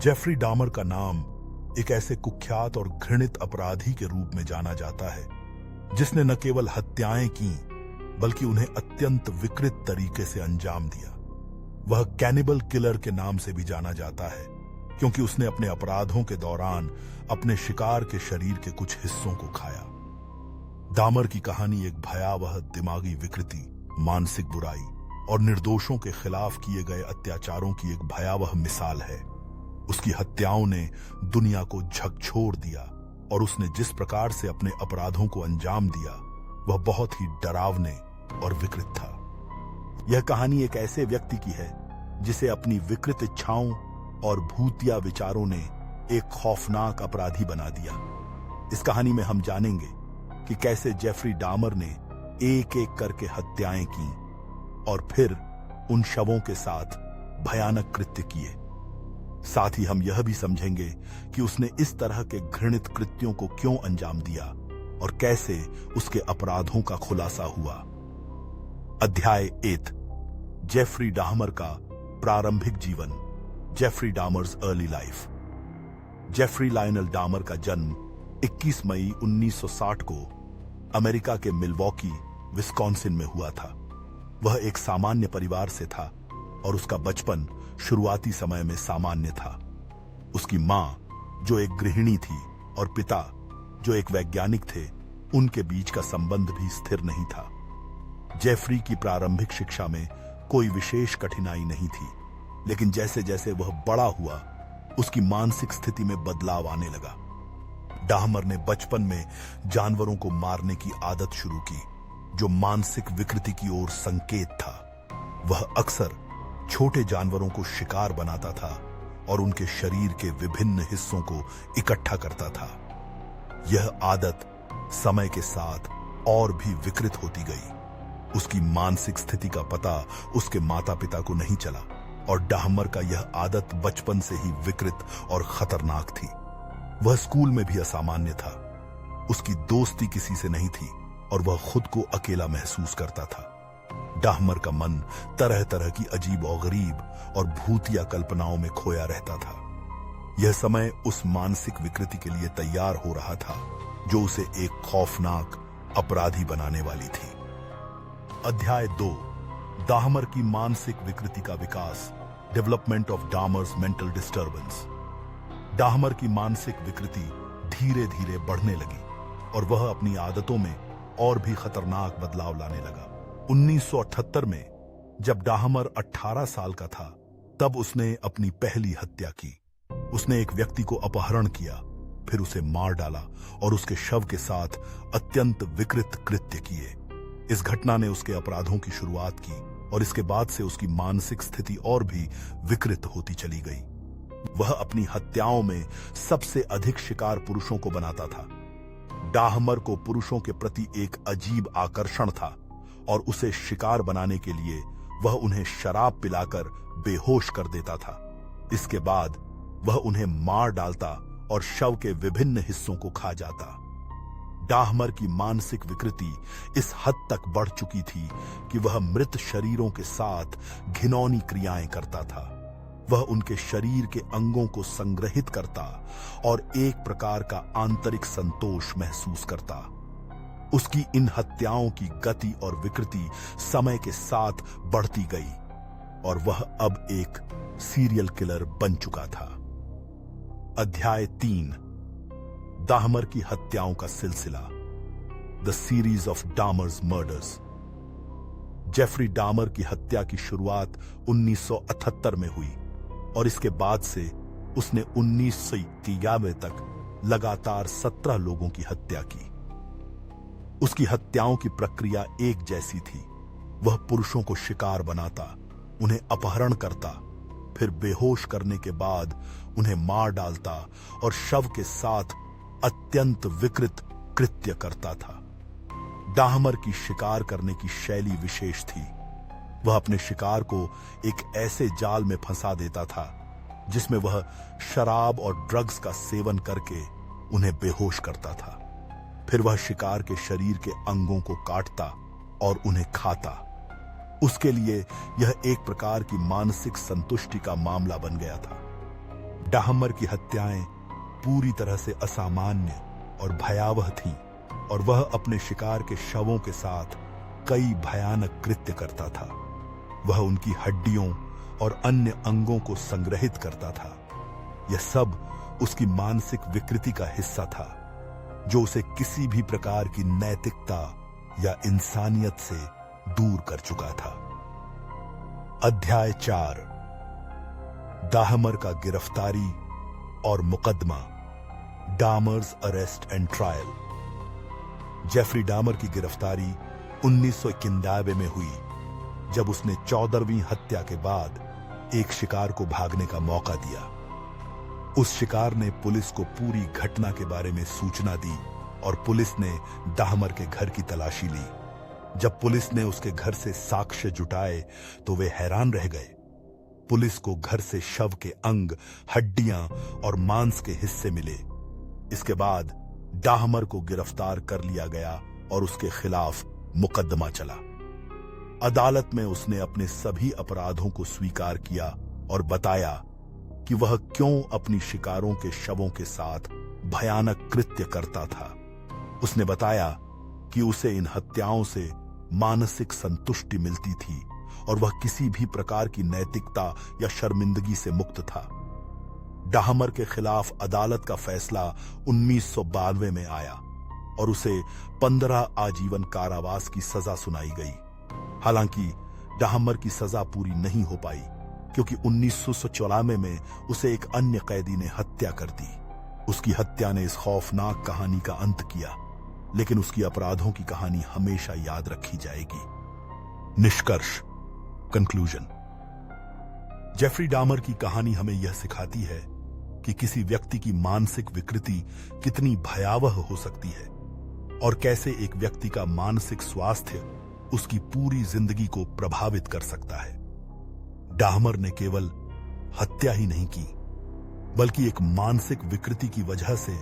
Jeffrey डामर का नाम एक ऐसे कुख्यात और घृणित अपराधी के रूप में जाना जाता है जिसने न केवल हत्याएं की बल्कि उन्हें अत्यंत विकृत तरीके से अंजाम दिया। वह कैनिबल किलर के नाम से भी जाना जाता है क्योंकि उसने अपने अपराधों के दौरान अपने शिकार के शरीर के कुछ हिस्सों को खाया। डामर की कहानी एक भयावह दिमागी विकृति, मानसिक बुराई और निर्दोषों के खिलाफ किए गए अत्याचारों की एक भयावह मिसाल है। उसकी हत्याओं ने दुनिया को झकझोर दिया और उसने जिस प्रकार से अपने अपराधों को अंजाम दिया वह बहुत ही डरावने और विकृत था। यह कहानी एक ऐसे व्यक्ति की है जिसे अपनी विकृत इच्छाओं और भूतिया विचारों ने एक खौफनाक अपराधी बना दिया। इस कहानी में हम जानेंगे कि कैसे जेफरी डामर ने एक एक करके हत्याएं की और फिर उन शवों के साथ भयानक कृत्य किए। साथ ही हम यह भी समझेंगे कि उसने इस तरह के घृणित कृत्यों को क्यों अंजाम दिया और कैसे उसके अपराधों का खुलासा हुआ। अध्याय 8, जेफरी डामर का प्रारंभिक जीवन, Jeffrey Dahmer's early life. Jeffrey Lionel Dahmer का जन्म 21 मई 1960 को अमेरिका के मिल्वॉकी, विस्कॉन्सिन में हुआ था। वह एक सामान्य परिवार से था और उसका बचपन शुरुआती समय में सामान्य था। उसकी मां, जो एक गृहिणी थी, और पिता, जो एक वैज्ञानिक थे, उनके बीच का संबंध भी स्थिर नहीं था। जेफरी की प्रारंभिक शिक्षा में कोई विशेष कठिनाई नहीं थी, लेकिन जैसे जैसे वह बड़ा हुआ उसकी मानसिक स्थिति में बदलाव आने लगा। डामर ने बचपन में जानवरों को मारने की आदत शुरू की, जो मानसिक विकृति की ओर संकेत था। वह अक्सर छोटे जानवरों को शिकार बनाता था और उनके शरीर के विभिन्न हिस्सों को इकट्ठा करता था। यह आदत समय के साथ और भी विकृत होती गई। उसकी मानसिक स्थिति का पता उसके माता पिता को नहीं चला और डामर का यह आदत बचपन से ही विकृत और खतरनाक थी। वह स्कूल में भी असामान्य था। उसकी दोस्ती किसी से नहीं थी और वह खुद को अकेला महसूस करता था। डामर का मन तरह तरह की अजीब और गरीब और भूतिया कल्पनाओं में खोया रहता था। यह समय उस मानसिक विकृति के लिए तैयार हो रहा था जो उसे एक खौफनाक अपराधी बनाने वाली थी। अध्याय 2, डामर की मानसिक विकृति का विकास, डेवलपमेंट ऑफ डामर्स मेंटल डिस्टर्बेंस। डामर की मानसिक विकृति धीरे धीरे बढ़ने लगी और वह अपनी आदतों में और भी खतरनाक बदलाव लाने लगा। 1978 में जब डामर 18 साल का था तब उसने अपनी पहली हत्या की। उसने एक व्यक्ति को अपहरण किया, फिर उसे मार डाला और उसके शव के साथ अत्यंत विकृत कृत्य किए। इस घटना ने उसके अपराधों की शुरुआत की और इसके बाद से उसकी मानसिक स्थिति और भी विकृत होती चली गई। वह अपनी हत्याओं में सबसे अधिक शिकार पुरुषों को बनाता था। डामर को पुरुषों के प्रति एक अजीब आकर्षण था और उसे शिकार बनाने के लिए वह उन्हें शराब पिलाकर बेहोश कर देता था। इसके बाद वह उन्हें मार डालता और शव के विभिन्न हिस्सों को खा जाता। डामर की मानसिक विकृति इस हद तक बढ़ चुकी थी कि वह मृत शरीरों के साथ घिनौनी क्रियाएं करता था। वह उनके शरीर के अंगों को संग्रहित करता और एक प्रकार का आंतरिक संतोष महसूस करता। उसकी इन हत्याओं की गति और विकृति समय के साथ बढ़ती गई और वह अब एक सीरियल किलर बन चुका था। अध्याय 3, डामर की हत्याओं का सिलसिला, the series of Dahmer's murders. Jeffrey Dahmer की हत्या की शुरुआत 1978 में हुई और इसके बाद से उसने 1991 तक लगातार 17 लोगों की हत्या की। उसकी हत्याओं की प्रक्रिया एक जैसी थी। वह पुरुषों को शिकार बनाता, उन्हें अपहरण करता, फिर बेहोश करने के बाद उन्हें मार डालता और शव के साथ अत्यंत विकृत कृत्य करता था। डामर की शिकार करने की शैली विशेष थी। वह अपने शिकार को एक ऐसे जाल में फंसा देता था जिसमें वह शराब और ड्रग्स का सेवन करके उन्हें बेहोश करता था। फिर वह शिकार के शरीर के अंगों को काटता और उन्हें खाता। उसके लिए यह एक प्रकार की मानसिक संतुष्टि का मामला बन गया था। डाहमर की हत्याएं पूरी तरह से असामान्य और भयावह थीं और वह अपने शिकार के शवों के साथ कई भयानक कृत्य करता था। वह उनकी हड्डियों और अन्य अंगों को संग्रहित करता था। यह सब उसकी मानसिक विकृति का हिस्सा था जो उसे किसी भी प्रकार की नैतिकता या इंसानियत से दूर कर चुका था। अध्याय 4 डाहमर का गिरफ्तारी और मुकदमा, Dahmer's arrest and trial. Jeffrey Dahmer की गिरफ्तारी 1991 में हुई जब उसने 14वीं हत्या के बाद एक शिकार को भागने का मौका दिया। उस शिकार ने पुलिस को पूरी घटना के बारे में सूचना दी और पुलिस ने डाहमर के घर की तलाशी ली। जब पुलिस ने उसके घर से साक्ष्य जुटाए तो वे हैरान रह गए। पुलिस को घर से शव के अंग, हड्डियां और मांस के हिस्से मिले। इसके बाद डाहमर को गिरफ्तार कर लिया गया और उसके खिलाफ मुकदमा चला। अदालत में उसने अपने सभी अपराधों को स्वीकार किया और बताया कि वह क्यों अपनी शिकारों के शवों के साथ भयानक कृत्य करता था। उसने बताया कि उसे इन हत्याओं से मानसिक संतुष्टि मिलती थी और वह किसी भी प्रकार की नैतिकता या शर्मिंदगी से मुक्त था। डाहमर के खिलाफ अदालत का फैसला 1992 में आया और उसे 15 आजीवन कारावास की सजा सुनाई गई। हालांकि डाहमर की सजा पूरी नहीं हो पाई क्योंकि 1994 में उसे एक अन्य कैदी ने हत्या कर दी। उसकी हत्या ने इस खौफनाक कहानी का अंत किया, लेकिन उसकी अपराधों की कहानी हमेशा याद रखी जाएगी। निष्कर्ष, कंक्लूजन। जेफरी डामर की कहानी हमें यह सिखाती है कि किसी व्यक्ति की मानसिक विकृति कितनी भयावह हो सकती है और कैसे एक व्यक्ति का मानसिक स्वास्थ्य उसकी पूरी जिंदगी को प्रभावित कर सकता है। डाहमर ने केवल हत्या ही नहीं की, बल्कि एक मानसिक विकृति की वजह से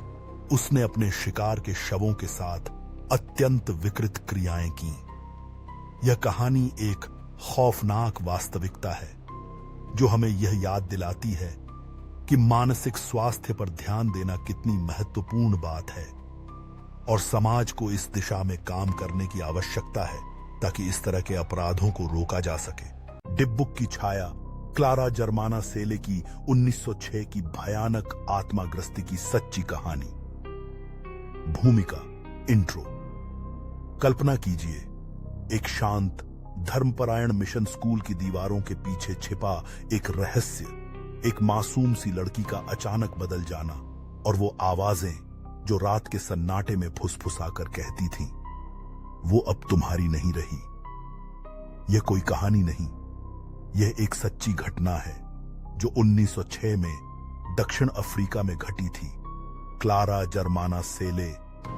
उसने अपने शिकार के शवों के साथ अत्यंत विकृत क्रियाएं की। यह कहानी एक खौफनाक वास्तविकता है जो हमें यह याद दिलाती है कि मानसिक स्वास्थ्य पर ध्यान देना कितनी महत्वपूर्ण बात है और समाज को इस दिशा में काम करने की आवश्यकता है ताकि इस तरह के अपराधों को रोका जा सके। डिब्बुक की छाया, क्लारा जर्माना सेले की 1906 की भयानक आत्माग्रस्ती की सच्ची कहानी। भूमिका, इंट्रो। कल्पना कीजिए, एक शांत धर्मपरायण मिशन स्कूल की दीवारों के पीछे छिपा एक रहस्य, एक मासूम सी लड़की का अचानक बदल जाना और वो आवाजें जो रात के सन्नाटे में फुसफुसाकर कहती थीं, वो अब तुम्हारी नहीं रही। यह कोई कहानी नहीं, यह एक सच्ची घटना है जो 1906 में दक्षिण अफ्रीका में घटी थी। क्लारा जर्माना सेले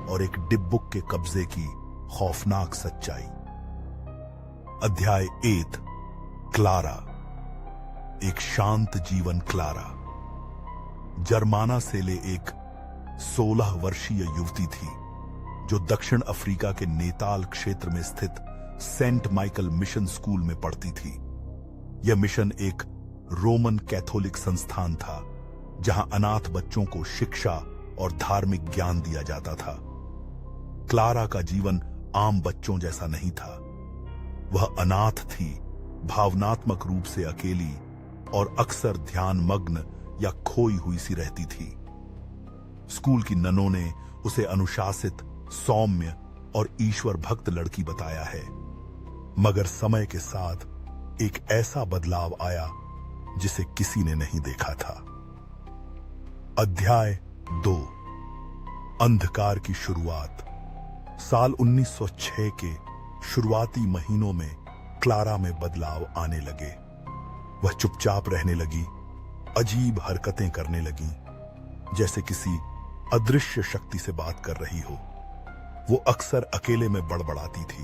और एक डिब्बुक के कब्जे की खौफनाक सच्चाई। अध्याय 8 क्लारा, एक शांत जीवन। क्लारा जर्माना सेले एक 16 वर्षीय युवती थी जो दक्षिण अफ्रीका के नेताल क्षेत्र में स्थित सेंट माइकल मिशन स्कूल में पढ़ती थी। यह मिशन एक रोमन कैथोलिक संस्थान था जहां अनाथ बच्चों को शिक्षा और धार्मिक ज्ञान दिया जाता था। क्लारा का जीवन आम बच्चों जैसा नहीं था। वह अनाथ थी, भावनात्मक रूप से अकेली और अक्सर ध्यान मग्न या खोई हुई सी रहती थी। स्कूल की ननों ने उसे अनुशासित, सौम्य और ईश्वर भक्त लड़की बताया है, मगर समय के साथ एक ऐसा बदलाव आया जिसे किसी ने नहीं देखा था। अध्याय 2 अंधकार की शुरुआत। साल 1906 के शुरुआती महीनों में क्लारा में बदलाव आने लगे। वह चुपचाप रहने लगी, अजीब हरकतें करने लगी, जैसे किसी अदृश्य शक्ति से बात कर रही हो। वो अक्सर अकेले में बड़बड़ाती थी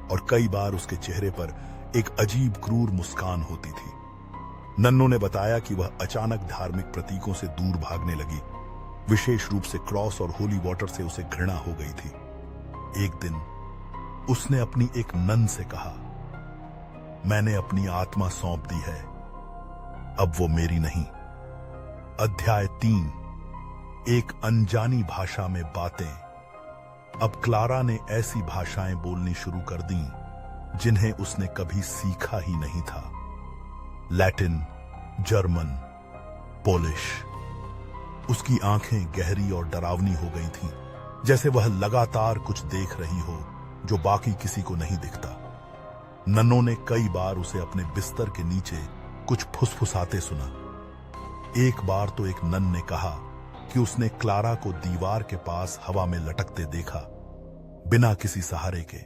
और कई बार उसके चेहरे पर एक अजीब क्रूर मुस्कान होती थी। नन्नों ने बताया कि वह अचानक धार्मिक प्रतीकों से दूर भागने लगी। विशेष रूप से क्रॉस और होली वाटर से उसे घृणा हो गई थी। एक दिन उसने अपनी एक नन से कहा, मैंने अपनी आत्मा सौंप दी है, अब वो मेरी नहीं। अध्याय 3। एक अनजानी भाषा में बातें। अब क्लारा ने ऐसी भाषाएं बोलनी शुरू कर दी जिन्हें उसने कभी सीखा ही नहीं था। Latin, German, Polish. उसकी आंखें गहरी और डरावनी हो गई थीं, जैसे वह लगातार कुछ देख रही हो जो बाकी किसी को नहीं दिखता। नन्नों ने कई बार उसे अपने बिस्तर के नीचे कुछ फुसफुसाते सुना। एक बार तो एक नन ने कहा कि उसने क्लारा को दीवार के पास हवा में लटकते देखा, बिना किसी सहारे के।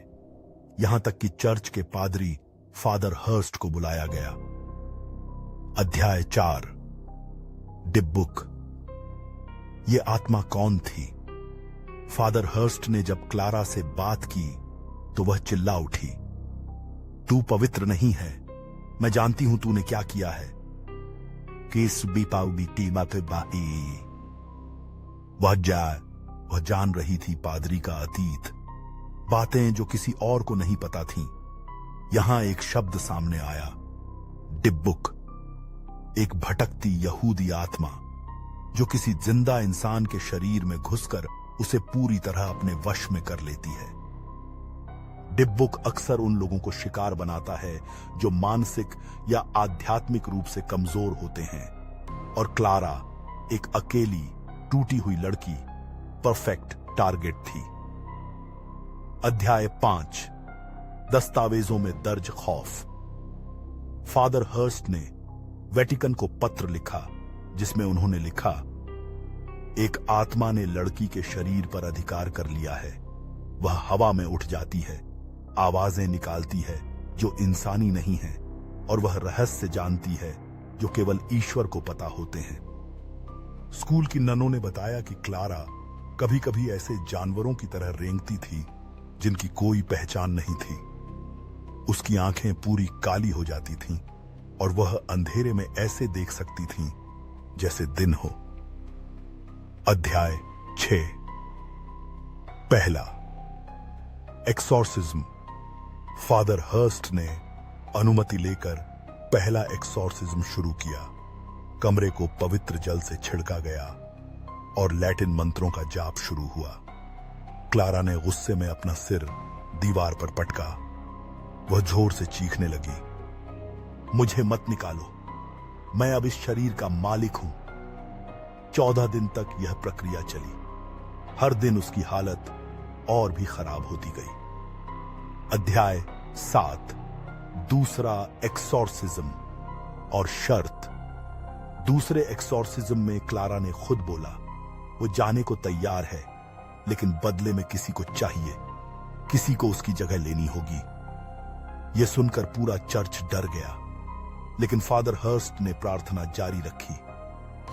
यहां तक कि चर्च के पादरी फादर हर्स्ट को बुलाया गया। अध्याय 4। डिब्बुक। ये आत्मा कौन थी? फादर हर्स्ट ने जब क्लारा से बात की तो वह चिल्ला उठी, तू पवित्र नहीं है। मैं जानती हूं तूने क्या किया है। वह जान रही थी पादरी का अतीत, बातें जो किसी और को नहीं पता थीं। यहां एक शब्द सामने आया, डिब्बुक। एक भटकती यहूदी आत्मा जो किसी जिंदा इंसान के शरीर में घुसकर उसे पूरी तरह अपने वश में कर लेती है। डिब्बुक अक्सर उन लोगों को शिकार बनाता है जो मानसिक या आध्यात्मिक रूप से कमजोर होते हैं, और क्लारा एक अकेली टूटी हुई लड़की परफेक्ट टारगेट थी। अध्याय 5। दस्तावेजों में दर्ज खौफ। फादर हर्स्ट ने वेटिकन को पत्र लिखा जिसमें उन्होंने लिखा, एक आत्मा ने लड़की के शरीर पर अधिकार कर लिया है। वह हवा में उठ जाती है, आवाजें निकालती है जो इंसानी नहीं है, और वह रहस्य जानती है जो केवल ईश्वर को पता होते हैं। स्कूल की ननों ने बताया कि क्लारा कभी कभी ऐसे जानवरों की तरह रेंगती थी जिनकी कोई पहचान नहीं थी। उसकी आंखें पूरी काली हो जाती थीं और वह अंधेरे में ऐसे देख सकती थीं जैसे दिन हो। अध्याय 6। पहला, एक्सोर्सिज्म। फादर हर्स्ट ने अनुमति लेकर पहला एक्सोर्सिज्म शुरू किया। कमरे को पवित्र जल से छिड़का गया और लैटिन मंत्रों का जाप शुरू हुआ। क्लारा ने गुस्से में अपना सिर दीवार पर पटका। वह जोर से चीखने लगी, मुझे मत निकालो, मैं अब इस शरीर का मालिक हूं। 14 दिन तक यह प्रक्रिया चली। हर दिन उसकी हालत और भी खराब होती गई। अध्याय 7। दूसरा एक्सोर्सिज्म और शर्त। दूसरे एक्सोर्सिज्म में क्लारा ने खुद बोला वो जाने को तैयार है, लेकिन बदले में किसी को चाहिए, किसी को उसकी जगह लेनी होगी। यह सुनकर पूरा चर्च डर गया, लेकिन फादर हर्स्ट ने प्रार्थना जारी रखी।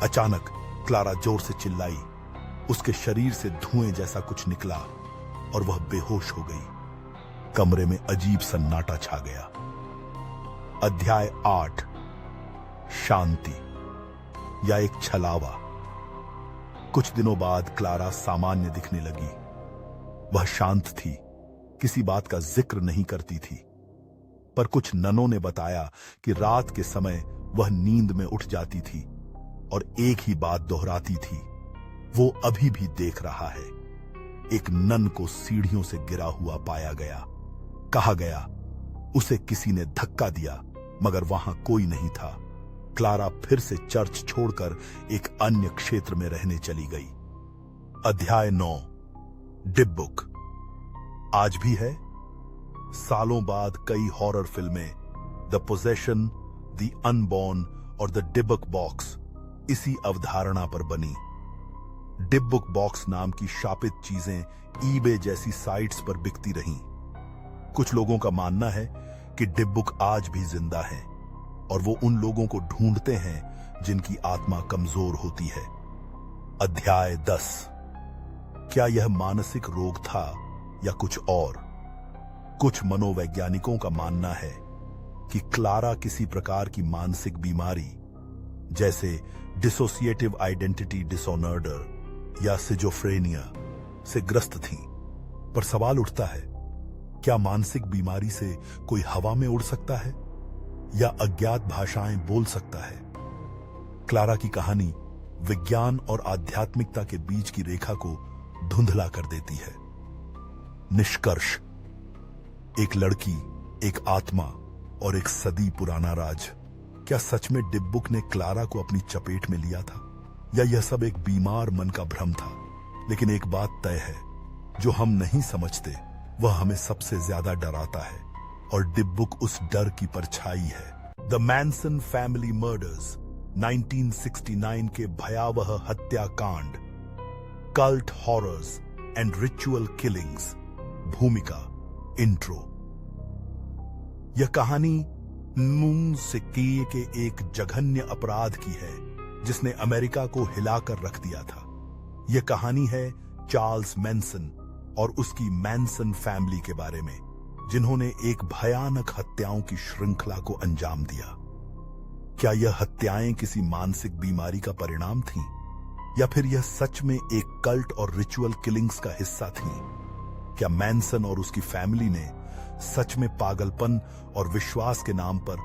अचानक क्लारा जोर से चिल्लाई, उसके शरीर से धुएं जैसा कुछ निकला और वह बेहोश हो गई। कमरे में अजीब सन्नाटा छा गया। अध्याय 8। शांति या एक छलावा। कुछ दिनों बाद क्लारा सामान्य दिखने लगी। वह शांत थी, किसी बात का जिक्र नहीं करती थी, पर कुछ ननों ने बताया कि रात के समय वह नींद में उठ जाती थी और एक ही बात दोहराती थी, वो अभी भी देख रहा है। एक नन को सीढ़ियों से गिरा हुआ पाया गया। कहा गया उसे किसी ने धक्का दिया, मगर वहां कोई नहीं था। क्लारा फिर से चर्च छोड़कर एक अन्य क्षेत्र में रहने चली गई। अध्याय 9। डिब्बुक। आज भी है। सालों बाद कई हॉरर फिल्में द पोजेशन, द अनबॉर्न और द डिब्बुक बॉक्स इसी अवधारणा पर बनी। डिब्बुक बॉक्स नाम की शापित चीजें ईबे जैसी साइट्स पर बिकती रहीं। कुछ लोगों का मानना है कि डिब्बुक आज भी जिंदा है और वो उन लोगों को ढूंढते हैं जिनकी आत्मा कमजोर होती है। अध्याय 10। क्या यह मानसिक रोग था या कुछ और? कुछ मनोवैज्ञानिकों का मानना है कि क्लारा किसी प्रकार की मानसिक बीमारी जैसे डिसोसिएटिव आइडेंटिटी डिसऑर्डर या सिजोफ्रेनिया से ग्रस्त थी। पर सवाल उठता है, क्या मानसिक बीमारी से कोई हवा में उड़ सकता है या अज्ञात भाषाएं बोल सकता है? क्लारा की कहानी विज्ञान और आध्यात्मिकता के बीच की रेखा को धुंधला कर देती है। निष्कर्ष, एक लड़की, एक आत्मा और एक सदी पुराना राज। क्या सच में डिब्बुक ने क्लारा को अपनी चपेट में लिया था, या यह सब एक बीमार मन का भ्रम था? लेकिन एक बात तय है, जो हम नहीं समझते वह हमें सबसे ज्यादा डराता है, और डिब्बुक उस डर की परछाई है। द मैनसन फैमिली मर्डर्स 1969 के भयावह हत्याकांड, cult horrors and ritual killings. भूमिका, इंट्रो। यह कहानी नून सिक्के के एक जघन्य अपराध की है जिसने अमेरिका को हिलाकर रख दिया था। यह कहानी है चार्ल्स मैनसन और उसकी मैनसन फैमिली के बारे में, जिन्होंने एक भयानक हत्याओं की श्रृंखला को अंजाम दिया। क्या यह हत्याएं किसी मानसिक बीमारी का परिणाम थीं, या फिर यह सच में एक कल्ट और रिचुअल किलिंग्स का हिस्सा थीं? क्या मैनसन और उसकी फैमिली ने सच में पागलपन और विश्वास के नाम पर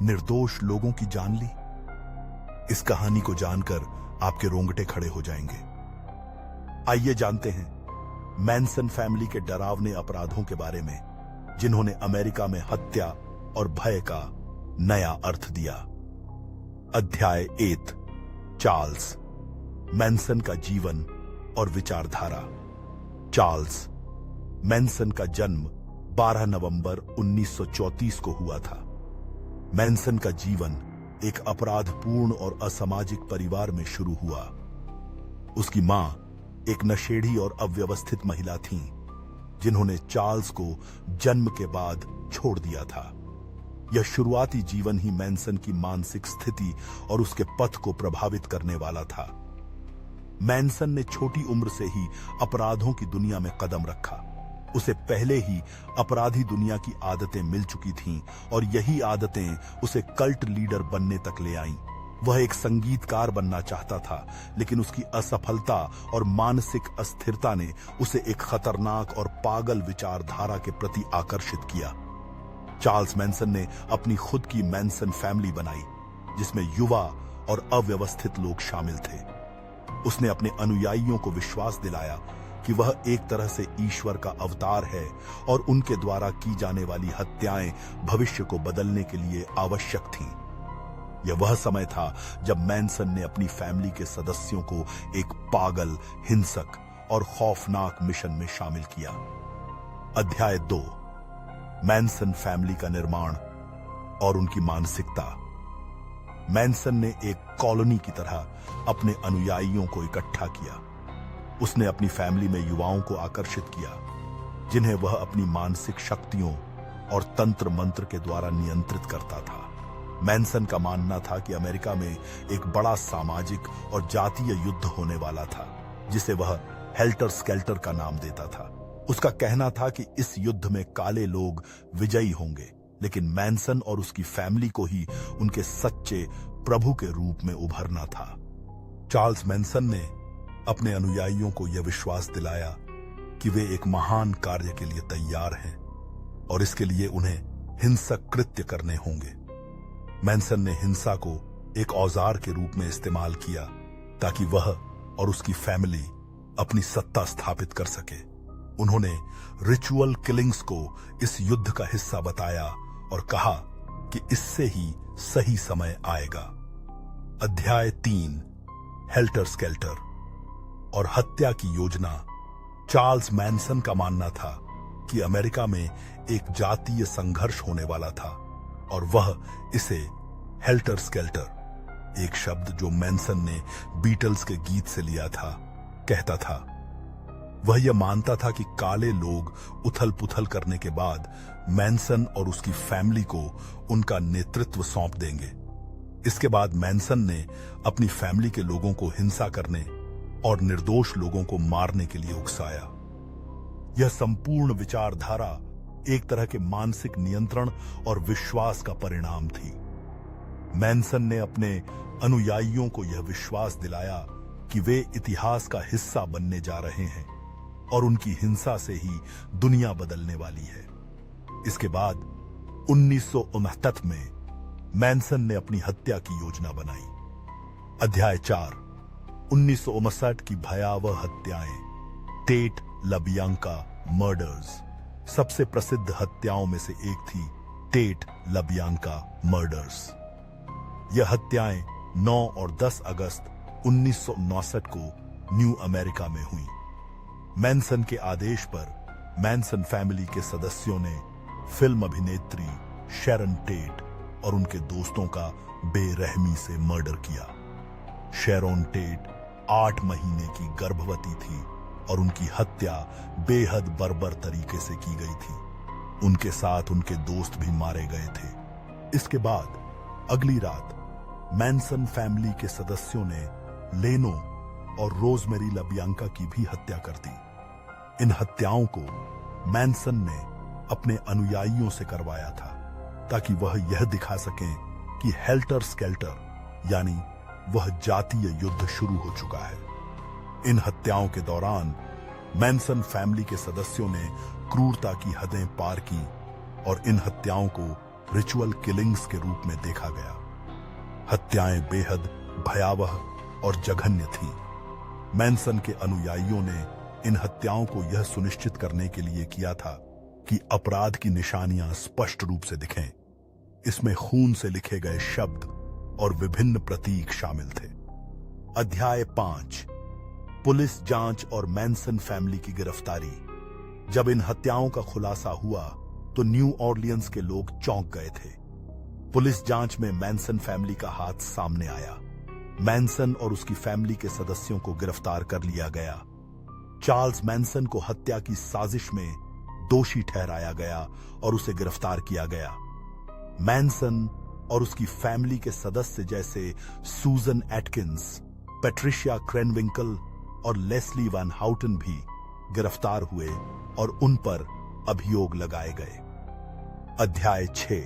निर्दोष लोगों की जान ली? इस कहानी को जानकर आपके रोंगटे खड़े हो जाएंगे। आइए जानते हैं मैनसन फैमिली के डरावने अपराधों के बारे में, जिन्होंने अमेरिका में हत्या और भय का नया अर्थ दिया। अध्याय 1, चार्ल्स मैनसन का जीवन और विचारधारा। चार्ल्स मैनसन का जन्म 12 नवंबर 1934 को हुआ था। मैनसन का जीवन एक अपराधपूर्ण और असामाजिक परिवार में शुरू हुआ। उसकी मां एक नशेड़ी और अव्यवस्थित महिला थीं, जिन्होंने चार्ल्स को जन्म के बाद छोड़ दिया था। यह शुरुआती जीवन ही मैनसन की मानसिक स्थिति और उसके पथ को प्रभावित करने वाला था। मैनसन ने छोटी उम्र से ही अपराधों की दुनिया में कदम रखा। उसे पहले ही अपराधी दुनिया की आदतें मिल चुकी थीं, और यही आदतें उसे कल्ट लीडर बनने तक ले आईं। वह एक संगीतकार बनना चाहता था, लेकिन उसकी असफलता और मानसिक अस्थिरता ने उसे एक खतरनाक और पागल विचारधारा के प्रति आकर्षित किया। चार्ल्स मैनसन ने अपनी खुद की मैनसन फैमिली बनाई, जिसमें युवा और अव्यवस्थित लोग शामिल थे। उसने अपने अनुयायियों को विश्वास दिलाया कि वह एक तरह से ईश्वर का अवतार है, और उनके द्वारा की जाने वाली हत्याएं भविष्य को बदलने के लिए आवश्यक थीं। यह वह समय था जब मैनसन ने अपनी फैमिली के सदस्यों को एक पागल, हिंसक और खौफनाक मिशन में शामिल किया। अध्याय 2, मैनसन फैमिली का निर्माण और उनकी मानसिकता। मैनसन ने एक कॉलोनी की तरह अपने अनुयायियों को इकट्ठा किया। उसने अपनी फैमिली में युवाओं को आकर्षित किया, जिन्हें वह अपनी मानसिक शक्तियों और तंत्र मंत्र के द्वारा नियंत्रित करता था। मैनसन का मानना था कि अमेरिका में एक बड़ा सामाजिक और जातीय युद्ध होने वाला था, जिसे वह हेल्टर स्केल्टर का नाम देता था। उसका कहना था कि इस युद्ध में काले लोग विजयी होंगे, लेकिन मैनसन और उसकी फैमिली को ही उनके सच्चे प्रभु के रूप में उभरना था। चार्ल्स मैनसन ने अपने अनुयायियों को यह विश्वास दिलाया कि वे एक महान कार्य के लिए तैयार हैं, और इसके लिए उन्हें हिंसक कृत्य करने होंगे। मैनसन ने हिंसा को एक औजार के रूप में इस्तेमाल किया, ताकि वह और उसकी फैमिली अपनी सत्ता स्थापित कर सके। उन्होंने रिचुअल किलिंग्स को इस युद्ध का हिस्सा बताया और कहा कि इससे ही सही समय आएगा। अध्याय 3, हेल्टर स्केल्टर और हत्या की योजना। चार्ल्स मैनसन का मानना था कि अमेरिका में एक जातीय संघर्ष होने वाला था, और वह इसे हेल्टर स्केल्टर, एक शब्द जो मैनसन ने बीटल्स के गीत से लिया था, कहता था। वह यह मानता था कि काले लोग उथल पुथल करने के बाद मैनसन और उसकी फैमिली को उनका नेतृत्व सौंप देंगे। इसके बाद मैनसन ने अपनी फैमिली के लोगों को हिंसा करने और निर्दोष लोगों को मारने के लिए उकसाया। यह संपूर्ण विचारधारा एक तरह के मानसिक नियंत्रण और विश्वास का परिणाम थी। मैनसन ने अपने अनुयायियों को यह विश्वास दिलाया कि वे इतिहास का हिस्सा बनने जा रहे हैं, और उनकी हिंसा से ही दुनिया बदलने वाली है। इसके बाद 1969 में मैनसन ने अपनी हत्या की योजना बनाई। अध्याय 4, 1959 की भयावह हत्याएं, टेट लबियांका मर्डर्स। सबसे प्रसिद्ध हत्याओं में से एक थी टेट लबियांका मर्डर्स। यह हत्याएं 9 और 10 अगस्त 1959 को न्यू अमेरिका में हुई। मैनसन के आदेश पर मैनसन फैमिली के सदस्यों ने फिल्म अभिनेत्री शैरन टेट और उनके दोस्तों का बेरहमी से मर्डर किया। शैरन टेट 8 महीने की गर्भवती थी और उनकी हत्या बेहद बर्बर तरीके से की गई थी। उनके साथ उनके दोस्त भी मारे गए थे। इसके बाद अगली रात मैनसन फैमिली के सदस्यों ने लेनो और रोजमेरी लबियांका की भी हत्या कर दी। इन हत्याओं को मैनसन ने अपने अनुयायियों से करवाया था ताकि वह यह दिखा सकें कि हेल्टर स्केल्टर यानी वह जातीय युद्ध शुरू हो चुका है। इन हत्याओं के दौरान मैनसन फैमिली के सदस्यों ने क्रूरता की हदें पार की और इन हत्याओं को रिचुअल किलिंग्स के रूप में देखा गया। हत्याएं बेहद भयावह और जघन्य थीं। मैनसन के अनुयायियों ने इन हत्याओं को यह सुनिश्चित करने के लिए किया था कि अपराध की निशानियां स्पष्ट रूप से दिखें। इसमें खून से लिखे गए शब्द और विभिन्न प्रतीक शामिल थे। अध्याय 5, पुलिस जांच और मैनसन फैमिली की गिरफ्तारी। जब इन हत्याओं का खुलासा हुआ तो न्यू ऑरलियंस के लोग चौंक गए थे। पुलिस जांच में मैनसन फैमिली का हाथ सामने आया। मैनसन और उसकी फैमिली के सदस्यों को गिरफ्तार कर लिया गया। चार्ल्स मैनसन को हत्या की साजिश में दोषी ठहराया गया और उसे गिरफ्तार किया गया। मैनसन और उसकी फैमिली के सदस्य जैसे सूजन एटकिंस, पैट्रिशिया क्रेनविंकल और लेस्ली वैन हाउटन भी गिरफ्तार हुए और उन पर अभियोग लगाए गए। अध्याय 6,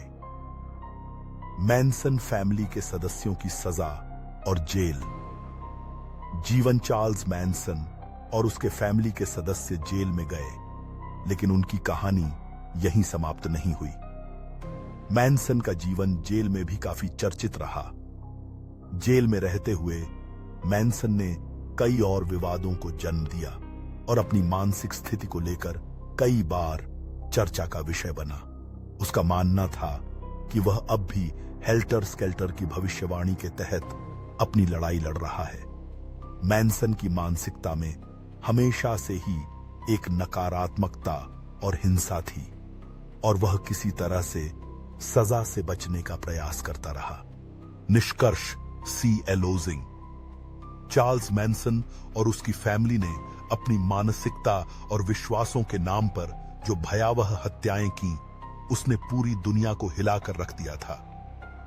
मैनसन फैमिली के सदस्यों की सजा और जेल। जीवन चार्ल्स मैनसन और उसके फैमिली के सदस्य जेल में गए, लेकिन उनकी कहानी यहीं समाप्त नहीं हुई। मैनसन का जीवन जेल में भी काफी चर्चित रहा। जेल में रहते हुए मैनसन ने कई और विवादों को जन्म दिया और अपनी मानसिक स्थिति को लेकर कई बार चर्चा का विषय बना। उसका मानना था कि वह अब भी हेल्टर स्केल्टर की भविष्यवाणी के तहत अपनी लड़ाई लड़ रहा है। मैनसन की मानसिकता में हमेशा से ही एक नकारात्मकता और हिंसा थी और वह किसी तरह से सजा से बचने का प्रयास करता रहा। निष्कर्ष सी एलोजिंग। चार्ल्स मैनसन और उसकी फैमिली ने अपनी मानसिकता और विश्वासों के नाम पर जो भयावह हत्याएं की, उसने पूरी दुनिया को हिलाकर रख दिया था।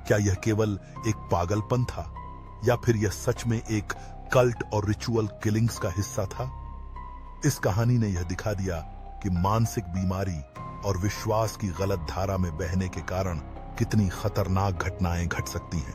क्या यह केवल एक पागलपन था या फिर यह सच में एक कल्ट और रिचुअल किलिंग्स का हिस्सा था? इस कहानी ने यह दिखा दिया कि मानसिक बीमारी और विश्वास की गलत धारा में बहने के कारण कितनी खतरनाक घटनाएं घट सकती हैं।